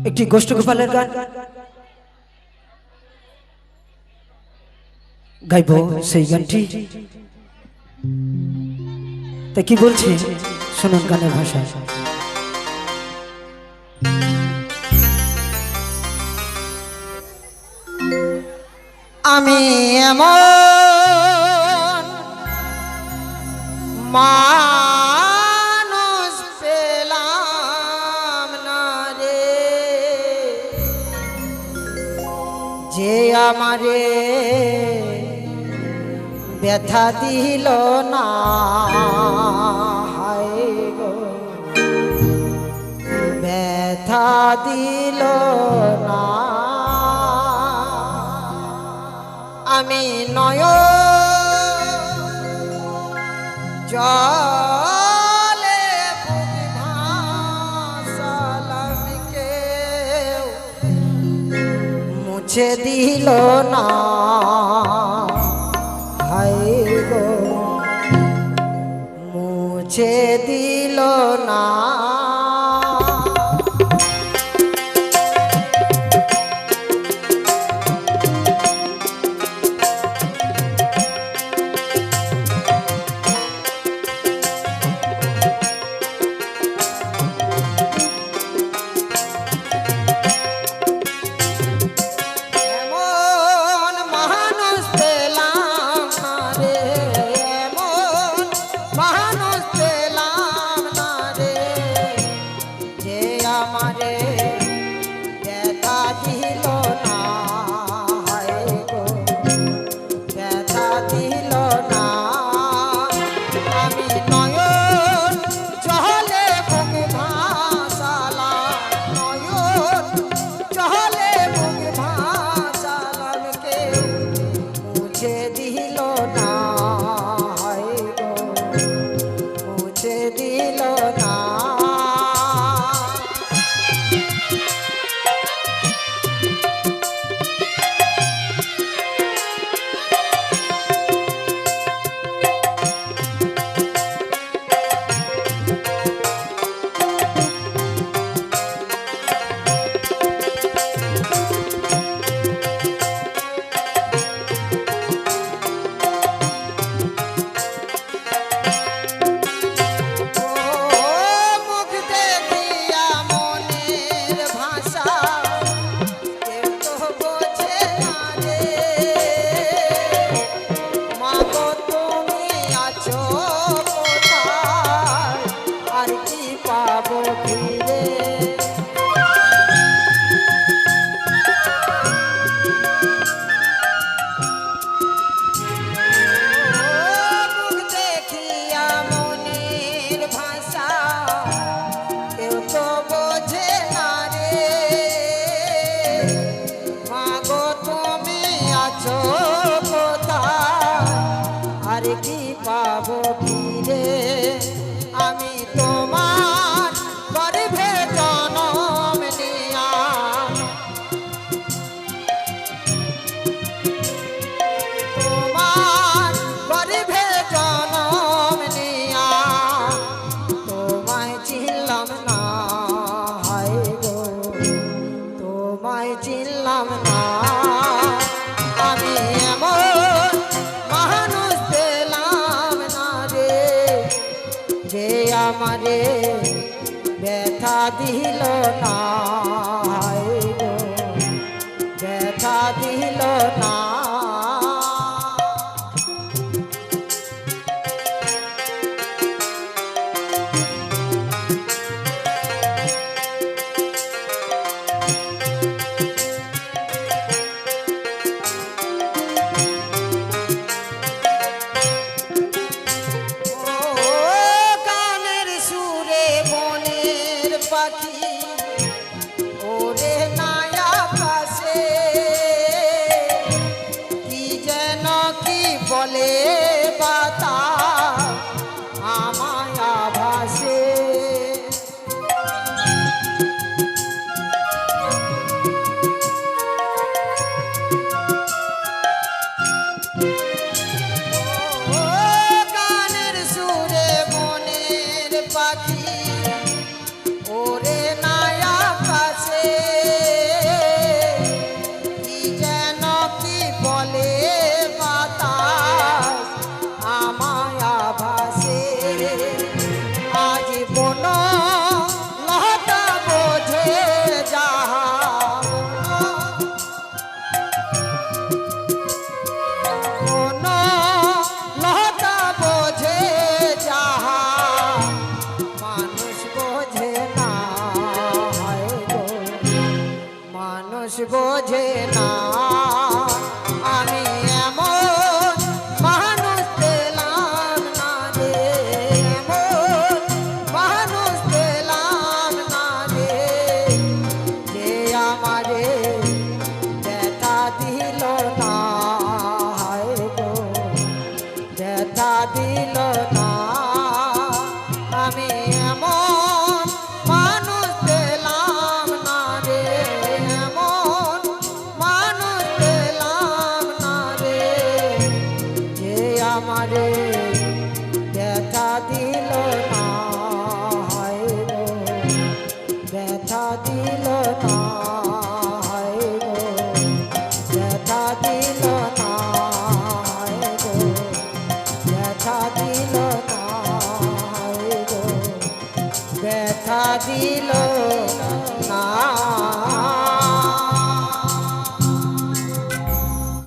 একটি গোষ্ঠ গোপালের গান গাইব। সেই গানটি তা কি বলছি শুনুন গানের ভাষা। আমি এমন মানুষ পেলাম না রে, যে আমারে ব্যথা দিল না। হায় গো, ব্যথা দিল না। আমি নয় জলে বুক ভাসালাম, কেউ মুছে দিল না। হায় গো, মুছে দিল না। পাবো ফিরে আমি তোমার গর্ভে জনম নিয়া, তোমার গর্ভে জনম নিয়া তোমায় চিনলাম না। হায় গো, তোমায় চিনলাম না। আমি এমন মানুষ পেলাম না রে, যে আমারে ব্যথা দিল না। হায় গো, ব্যথা দিল না। মানুষ বোঝে না আমি এমন মানুষ পেলাম না রে, এমন মানুষ পেলাম না রে, যে আমারে ব্যথা দিল না, হায় গো ব্যথা দিল না। আমি এমন মানুষ পেলাম না রে, এমন মানুষ পেলাম না রে, যে আমারে ব্যথা দিল না, হায় গো ব্যথা দিল না, হায় গো ব্যথা দিল না, হায় গো ব্যথা দিল না, হায় গো ব্যথা দিল